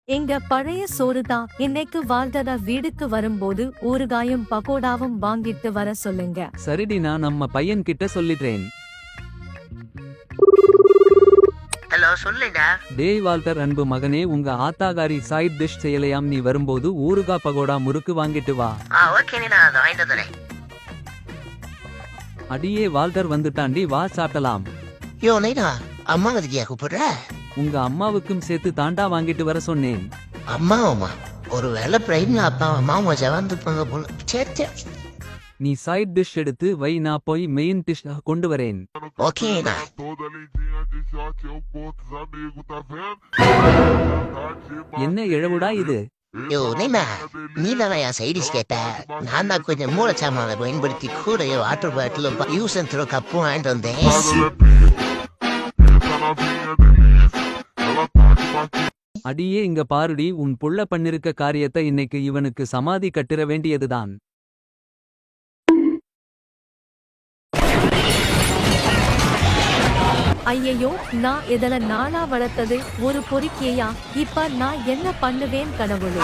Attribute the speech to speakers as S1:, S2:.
S1: எங்க பழைய சோறுதான். இன்னைக்கு வால்டர வீடுக்கு வரும்போது ஊறுகாயும் பகோடாவும் வாங்கிட்டு வர சொல்லுங்க.
S2: சரிடி, நான் நம்ம பையன் கிட்ட சொல்லிடுறேன்.
S3: ஹலோ, சொல்லுடா.
S2: டேய் வால்டர், அன்பு மகனே, உங்க ஆத்தாகாரி சைட் டிஷ் செய்யலையாம். நீ வரும்போது ஊறுகா பகோடா முறுக்கு வாங்கிட்டு வா.
S3: ஓகே, நான் அதை வாங்கிட்டு வந்துடுறேன்.
S2: அடியே வால்டர் வந்துட்டாண்டி, வா சாப்பிடலாம்.
S3: யோ நைனா, அம்மா அதுக்கியா கூப்பிடுற?
S2: உங்க அம்மாவுக்கும் சேர்த்து தாண்டா வாங்கிட்டு வர சொன்னேன்.
S3: அம்மா ஒருவேளை பிரைம் அப்பா அம்மா ஜவாந்து போங்க போல. சரி சரி,
S2: நீ சைட் டிஷ் எடுத்து வை, நான் போய் மெயின் டிஷ் கொண்டு வரேன்.
S3: ஓகேண்ணா.
S2: என்ன இழவுடா இது?
S3: யோ நைனா, நீ தானே என் சைடிஷ் கேட்ட. நான் தான் கொஞ்சம் மூலச்சாமானை பயன்படுத்தி கூடையோ வாட்டர் பாட்டிலும் யூஸ் அண்ட் த்ரோ கப்பும் வாங்கிட்டு வந்தேன்.
S2: அடியே இங்க பாருடி, உன் புள்ள பண்ணிருக்க காரியத்தை இன்னைக்கு இவனுக்கு சமாதி கட்டிர வேண்டியதுதான்.
S1: ஐயையோ, நான் இதல நாளா வளர்த்தது ஒரு பொறுக்கியா. இப்ப நான் என்ன பண்ணுவேன் கடவுளே?